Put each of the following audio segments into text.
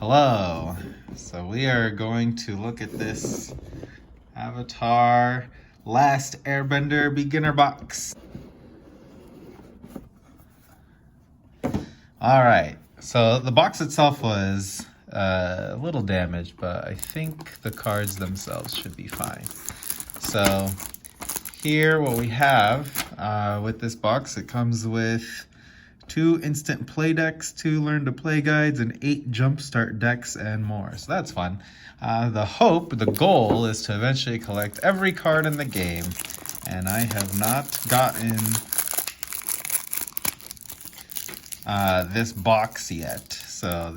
Hello. So we are going to look at this Avatar Last Airbender beginner box. All right. So the box itself was a little damaged, but I think the cards themselves should be fine. So here what we have with this box, it comes with 2 instant play decks, 2 learn to play guides, and 8 jumpstart decks and more. So that's fun. The goal is to eventually collect every card in the game. And I have not gotten this box yet. So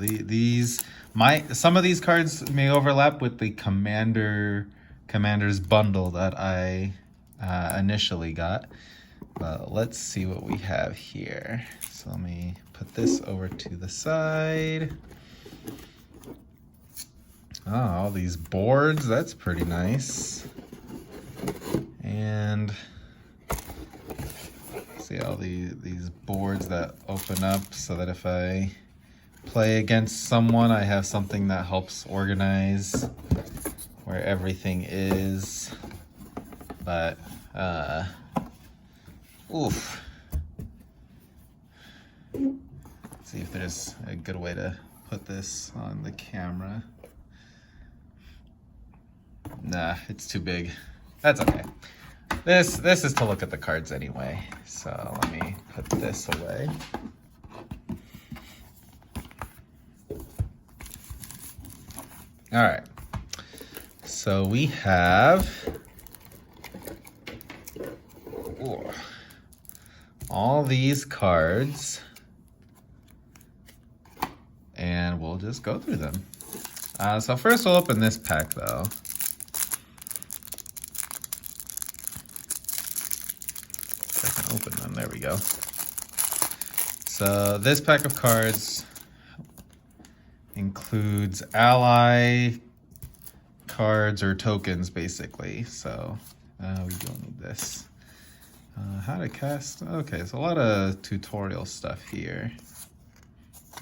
some of these cards may overlap with the Commander's bundle that I initially got. But let's see what we have here. So let me put this over to the side. Oh, all these boards, that's pretty nice. And see all these boards that open up so that if I play against someone, I have something that helps organize where everything is. But, oof. Let's see if there's a good way to put this on the camera. Nah, it's too big. That's okay. This is to look at the cards anyway. So let me put this away. All right. So we have all these cards, and we'll just go through them. So first we'll open this pack though. If I can open them, there we go. So this pack of cards includes ally cards or tokens basically. So we don't need this. How to cast, okay, so a lot of tutorial stuff here.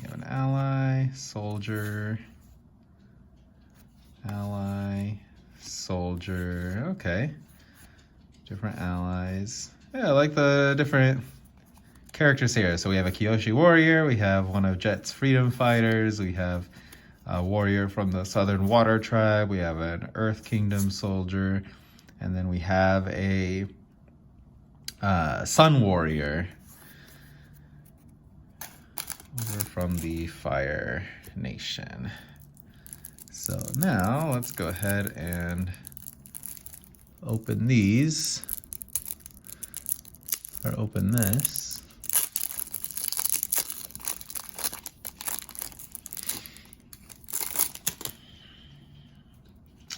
You have an ally, soldier, okay. Different allies. Yeah, I like the different characters here. So we have a Kyoshi warrior, we have one of Jet's freedom fighters, we have a warrior from the Southern Water Tribe, we have an Earth Kingdom soldier, and then we have a Sun Warrior over from the Fire Nation. So now let's go ahead and open these, or open this.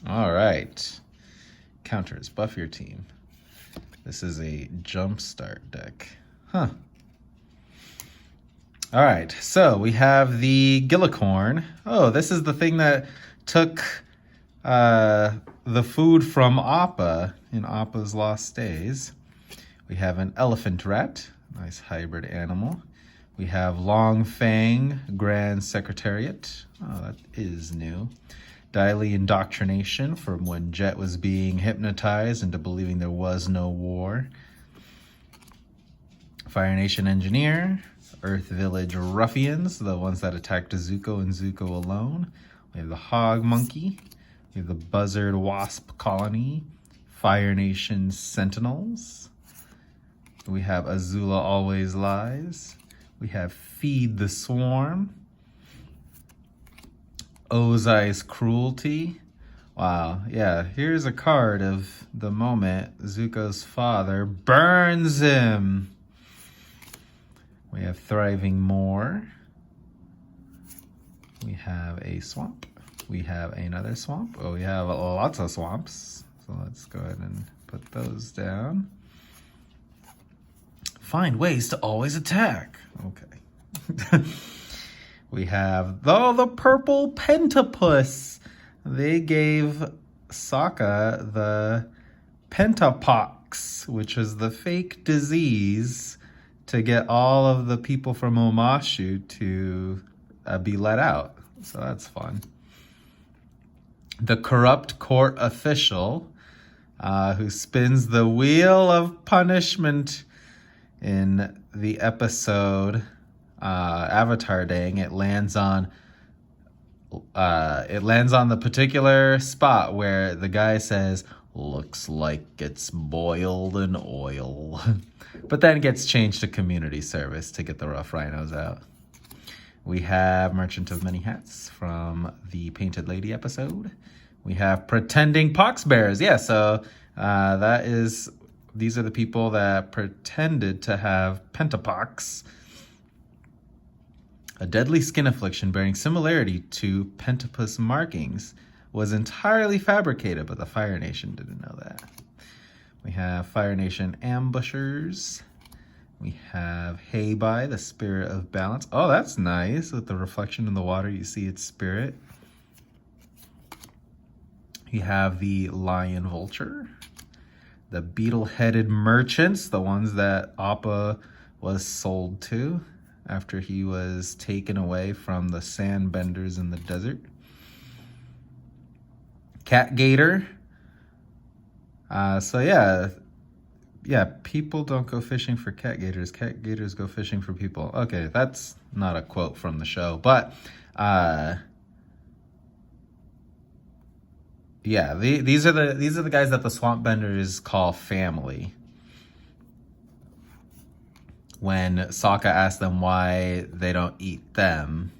All right, counters, buff your team. This is a jumpstart deck. Huh. All right, so we have the Gillicorn. Oh, this is the thing that took the food from Appa in Appa's Lost Days. We have an Elephant Rat, nice hybrid animal. We have Long Fang, Grand Secretariat. Oh, that is new. Daily Indoctrination, from when Jet was being hypnotized into believing there was no war. Fire Nation Engineer. Earth Village Ruffians, the ones that attacked Zuko and Zuko alone. We have the Hog Monkey. We have the Buzzard Wasp Colony. Fire Nation Sentinels. We have Azula Always Lies. We have Feed the Swarm. Ozai's Cruelty. Wow, yeah, here's a card of the moment Zuko's father burns him. We have Thriving Moor. We have a swamp. We have another swamp. Oh, we have lots of swamps. So let's go ahead and put those down. Find ways to always attack. Okay. We have the purple pentapus. They gave Sokka the pentapox, which is the fake disease to get all of the people from Omashu to be let out. so that's fun. The corrupt court official who spins the wheel of punishment in the episode Avatar Dang. It lands on the particular spot where the guy says, "Looks like it's boiled in oil," but then gets changed to community service to get the rough rhinos out. We have Merchant of Many Hats from the Painted Lady episode. We have Pretending Poxbearers. Yeah, so these are the people that pretended to have pentapox, a deadly skin affliction bearing similarity to pentapus markings, was entirely fabricated, but the Fire Nation didn't know that. We have Fire Nation Ambushers. We have Heibai, the Spirit of Balance. Oh, that's nice. With the reflection in the water, you see its spirit. You have the Lion Vulture. The Beetle-Headed Merchants, the ones that Appa was sold to after he was taken away from the Sandbenders in the desert. Cat Gator. So yeah, people don't go fishing for cat gators. Cat gators go fishing for people. Okay, that's not a quote from the show, but yeah, these are the guys that the Swamp Benders call family. When Sokka asked them why they don't eat them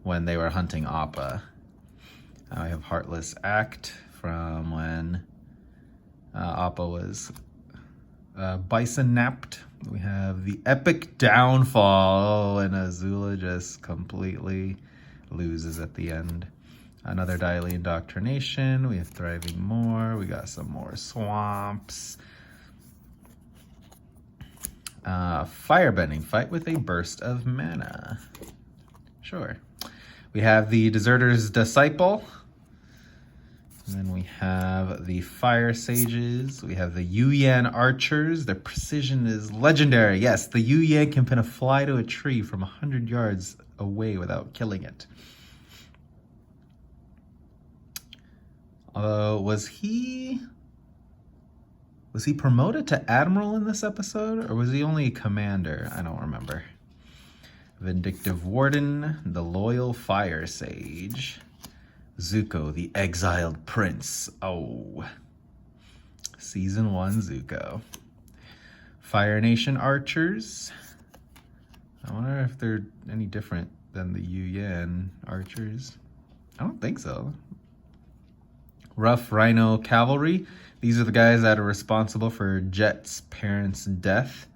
when they were hunting Appa. I have Heartless Act from when Appa was bison napped. We have the Epic Downfall, and Azula just completely loses at the end. Another Daily Indoctrination. We have Thriving More. We got some more swamps. Firebending, fight with a burst of mana. Sure. We have the Deserter's Disciple. And then we have the Fire Sages. We have the Yuyan Archers. Their precision is legendary. Yes, the Yuyan can pin a fly to a tree from 100 yards away without killing it. Although, was he promoted to Admiral in this episode? Or was he only a commander? I don't remember. Vindictive Warden, the Loyal Fire Sage. Zuko, the Exiled Prince. Oh. Season 1 Zuko. Fire Nation Archers. I wonder if they're any different than the Yuyan Archers. I don't think so. Rough Rhino Cavalry. These are the guys that are responsible for Jet's parents' death.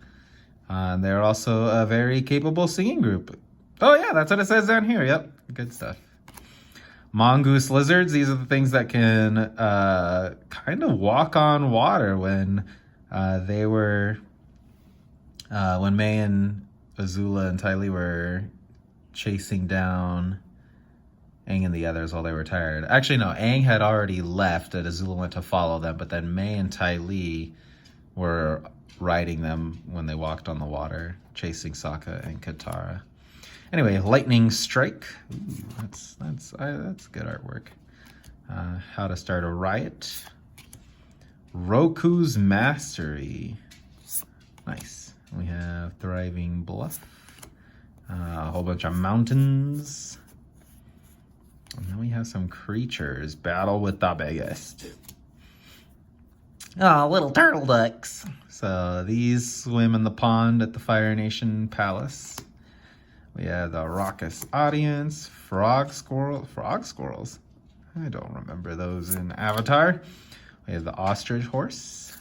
They're also a very capable singing group. Oh yeah, that's what it says down here. Yep, good stuff. Mongoose Lizards. These are the things that can kind of walk on water when when May and Azula and Ty Lee were chasing down Aang and the others while they were tired. Actually, no, Aang had already left and Azula went to follow them, but then May and Ty Lee were riding them when they walked on the water, chasing Sokka and Katara. Anyway, Lightning Strike. Ooh, that's good artwork. How to Start a Riot. Roku's Mastery. Nice. We have Thriving Bluff. A whole bunch of mountains. And then we have some creatures. Battle with the Biggest. Oh, little turtle ducks. So these swim in the pond at the Fire Nation Palace. We have the Raucous Audience. Frog squirrels. I don't remember those in Avatar. We have the Ostrich Horse.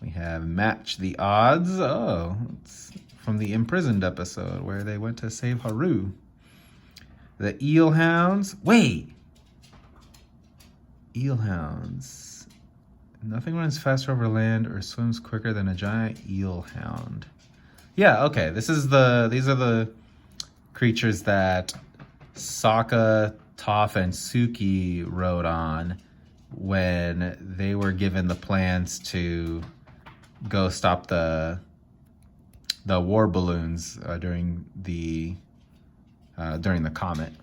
We have Match the Odds. Oh, it's from the Imprisoned episode where they went to save Haru. The Eel Hounds. Wait. Eel Hounds. Nothing runs faster over land or swims quicker than a giant eel hound. Yeah, okay. These are the creatures that Sokka, Toph, and Suki rode on when they were given the plans to go stop the war balloons during the comet.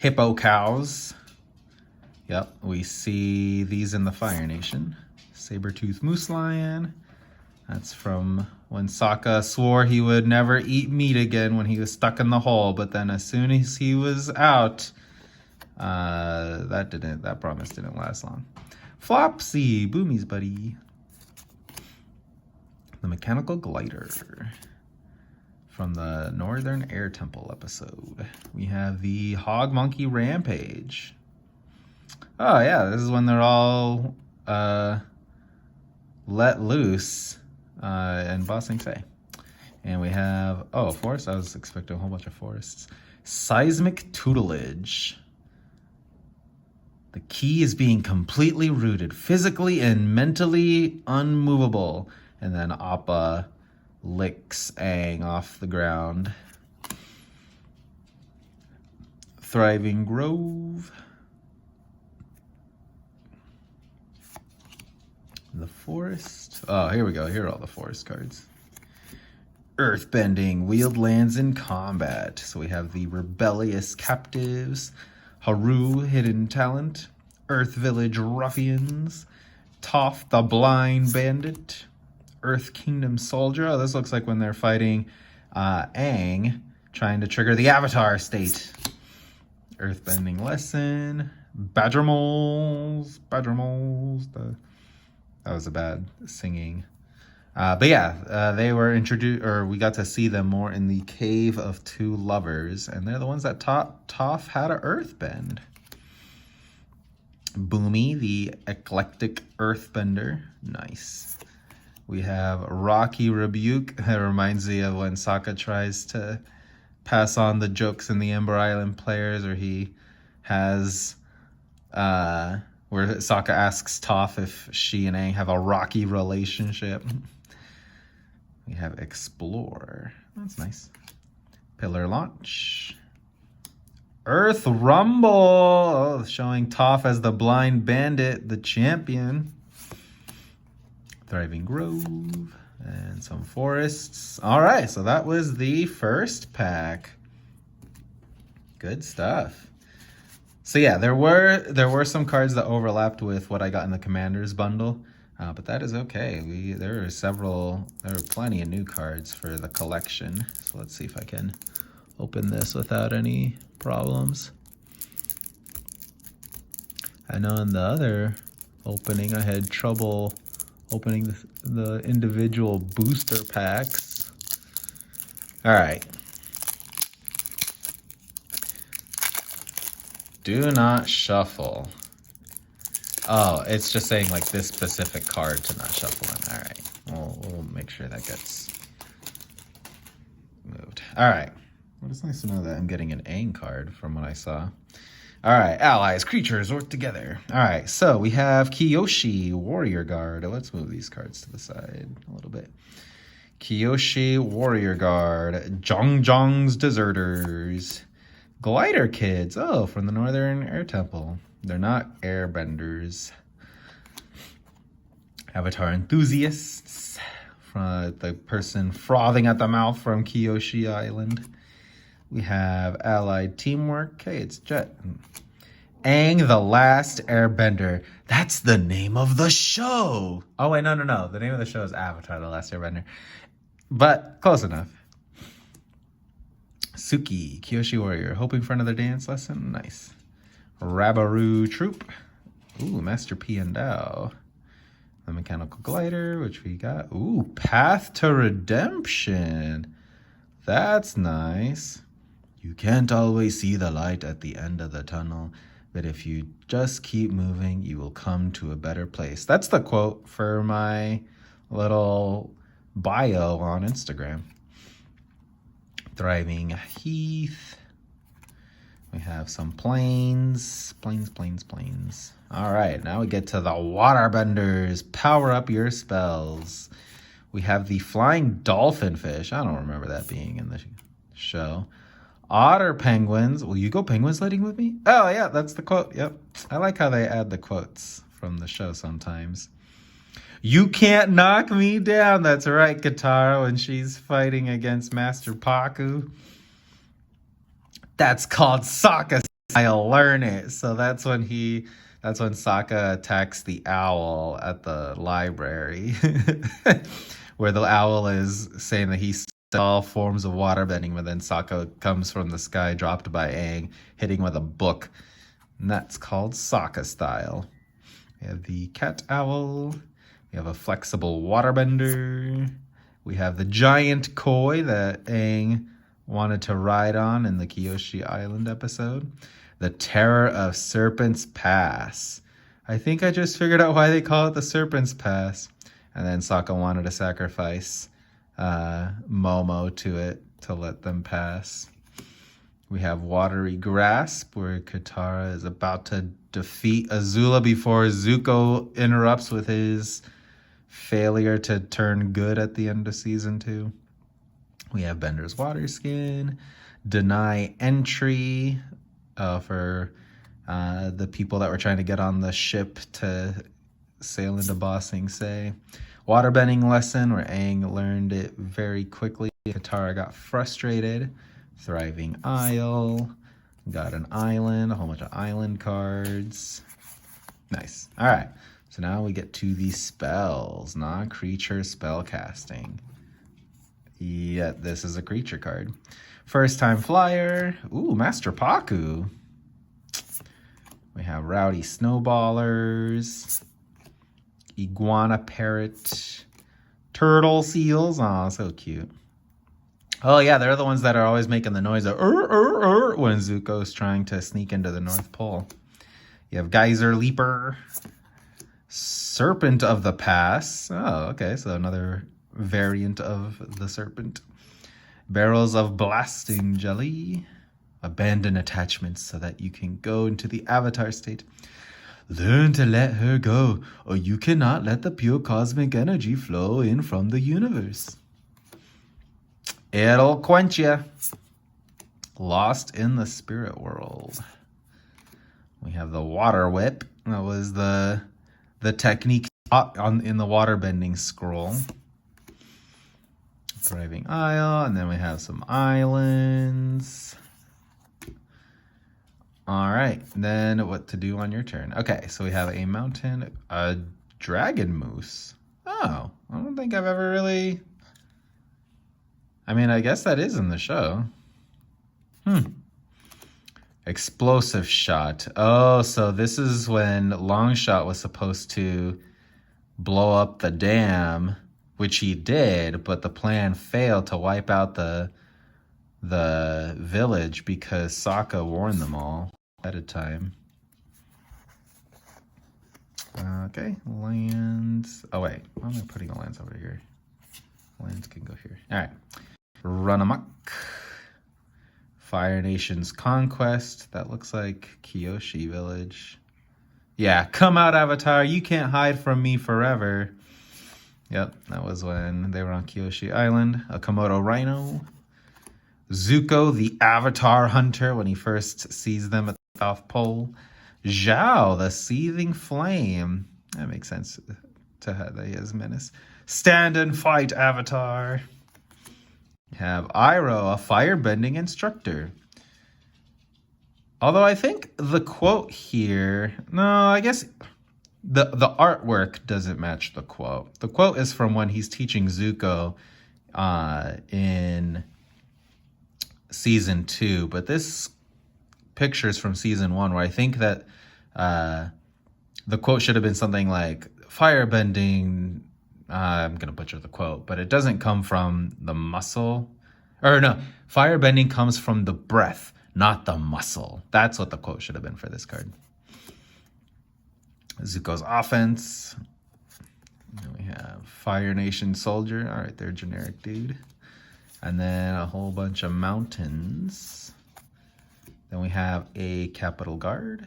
Hippo cows. Yep, we see these in the Fire Nation. Saber-tooth moose lion. That's from when Sokka swore he would never eat meat again when he was stuck in the hole. But then as soon as he was out, that promise didn't last long. Flopsy, Boomy's buddy. The mechanical glider from the Northern Air Temple episode. We have the Hog Monkey Rampage. Oh yeah, this is when they're all let loose in Ba Sing Se. And we have, oh, forest. I was expecting a whole bunch of forests. Seismic tutelage. The key is being completely rooted, physically and mentally unmovable. And then Appa licks Aang off the ground. Thriving Grove. The forest. Oh, here we go. Here are all the forest cards. Earthbending. Wheeled lands in combat. So we have the Rebellious Captives. Haru, Hidden Talent. Earth Village Ruffians. Toph, the Blind Bandit. Earth Kingdom Soldier. Oh, this looks like when they're fighting Aang, trying to trigger the Avatar state. Earthbending Lesson. Badger Moles. Badger Moles. That was a bad singing. But yeah, they were introduced, or we got to see them more in the Cave of Two Lovers, and they're the ones that taught Toph how to earthbend. Boomy, the eclectic earthbender. Nice. We have Rocky Rebuke. That reminds me of when Sokka tries to pass on the jokes in the Ember Island players, or he has where Sokka asks Toph if she and Aang have a rocky relationship. We have Explore. That's nice. Pillar Launch. Earth Rumble. Oh, showing Toph as the Blind Bandit, the champion. Thriving Grove. And some forests. All right, so that was the first pack. Good stuff. So yeah, there were some cards that overlapped with what I got in the Commander's bundle, but that is okay. There are plenty of new cards for the collection. So let's see if I can open this without any problems. I know in the other opening I had trouble opening the individual booster packs. All right. Do not shuffle. Oh, it's just saying like this specific card to not shuffle in. All right, we'll make sure that gets moved. All right. Well, it's nice to know that I'm getting an Aang card from what I saw. All right, allies, creatures work together. All right, so we have Kyoshi, Warrior Guard. Let's move these cards to the side a little bit. Kyoshi, Warrior Guard. Zhongzhong's Deserters. Glider Kids. Oh, from the Northern Air Temple. They're not airbenders. Avatar Enthusiasts. From the person frothing at the mouth from Kyoshi Island. We have Allied Teamwork. Hey, it's Jet. Aang, the Last Airbender. That's the name of the show. Oh, wait, no. The name of the show is Avatar, the Last Airbender. But close enough. Suki, Kyoshi Warrior. Hoping for another dance lesson? Nice. Rabaru Troop. Ooh, Master P and Dao. The Mechanical Glider, which we got. Ooh, Path to Redemption. That's nice. You can't always see the light at the end of the tunnel, but if you just keep moving, you will come to a better place. That's the quote for my little bio on Instagram. Thriving Heath. We have some planes. Planes. All right, now we get to the Waterbenders. Power up your spells. We have the Flying Dolphin Fish. I don't remember that being in the show. Otter Penguins. Will you go penguin sledding with me? Oh, yeah, that's the quote. Yep. I like how they add the quotes from the show sometimes. You can't knock me down. That's right, Katara, when she's fighting against Master Paku. That's called Sokka I'll learn it. So that's when Sokka attacks the owl at the library, where the owl is saying that he's all forms of waterbending, but then Sokka comes from the sky, dropped by Aang, hitting with a book. And that's called Sokka style. We have the cat owl. We have a flexible waterbender. We have the giant koi that Aang wanted to ride on in the Kyoshi Island episode. The Terror of Serpent's Pass. I think I just figured out why they call it the Serpent's Pass. And then Sokka wanted to sacrifice Momo to it to let them pass. We have Watery Grasp, where Katara is about to defeat Azula before Zuko interrupts with his failure to turn good at the end of season 2. We have Bender's Water Skin, Deny Entry for the people that were trying to get on the ship to sail into Ba Sing Se. Waterbending lesson, where Aang learned it very quickly. Katara got frustrated. Thriving Isle. Got an island, a whole bunch of island cards. Nice. All right. So now we get to the spells. Non-creature spell casting. Yeah, this is a creature card. First time flyer. Ooh, Master Paku. We have Rowdy Snowballers. Iguana Parrot. Turtle Seals. Aw, so cute. Oh yeah, they're the ones that are always making the noise of when Zuko's trying to sneak into the North Pole. You have Geyser Leaper. Serpent of the Pass. Oh, okay, so another variant of the serpent. Barrels of Blasting Jelly. Abandon attachments so that you can go into the avatar state. Learn to let her go, or you cannot let the pure cosmic energy flow in from the universe. It'll quench you. Lost in the spirit world. We have the Water Whip. That was the technique in the waterbending scroll. Thriving Isle, and then we have some islands. All right, then what to do on your turn. Okay, so we have a mountain, a dragon moose. Oh, I don't think I've ever really... I mean, I guess that is in the show. Explosive Shot. Oh, so this is when Longshot was supposed to blow up the dam, which he did, but the plan failed to wipe out the village because Sokka warned them all at a time. Okay, lands. Oh wait, why am I putting the lands over here? Lands can go here. All right. Run Amok. Fire Nation's Conquest. That looks like Kyoshi Village. Yeah, come out, Avatar. You can't hide from me forever. Yep, that was when they were on Kyoshi Island. A Komodo Rhino. Zuko, the Avatar Hunter, when he first sees them at the South Pole. Zhao, the Seething Flame. That makes sense to have that as menace. Stand and fight, Avatar. You have Iroh, a firebending instructor. Although I think the quote here... No, I guess the artwork doesn't match the quote. The quote is from when he's teaching Zuko in season 2. But this picture is from season 1, where I think that the quote should have been something like, firebending... I'm going to butcher the quote, but it doesn't come from the muscle. Or no, firebending comes from the breath, not the muscle. That's what the quote should have been for this card. Zuko's offense. Then we have Fire Nation Soldier. All right, they're generic dude. And then a whole bunch of mountains. Then we have a Capital Guard.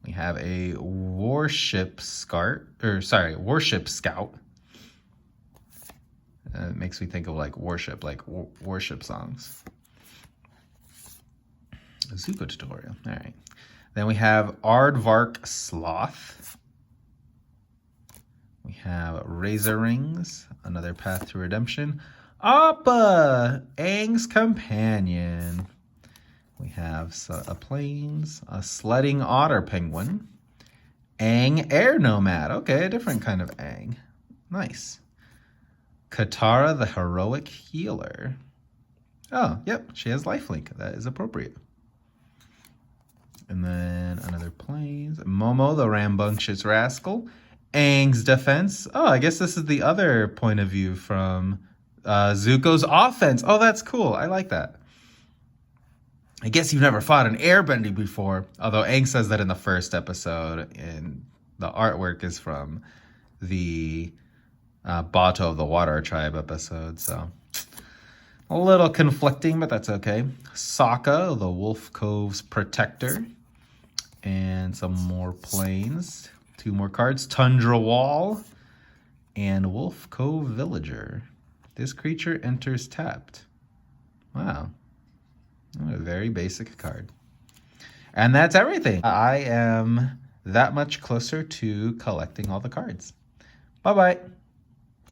We have a Warship Scout. It makes me think of like worship, like worship songs. A Zuko tutorial. All right. Then we have Aardvark Sloth. We have Razor Rings, another path to redemption. Appa, Aang's companion. We have a plains, a sledding otter penguin, Aang air nomad. Okay, a different kind of Aang. Nice. Katara the heroic healer. Oh, yep, she has lifelink. That is appropriate. And then another plains. Momo the rambunctious rascal. Aang's defense. Oh, I guess this is the other point of view from Zuko's offense. Oh, that's cool. I like that. I guess you've never fought an airbending before. Although Aang says that in the first episode, and the artwork is from the Bato of the Water Tribe episode. So a little conflicting, but that's okay. Sokka, the Wolf Cove's protector. And some more plains. 2 more cards. Tundra Wall and Wolf Cove Villager. This creature enters tapped. Wow. A very basic card. And that's everything. I am that much closer to collecting all the cards. Bye-bye.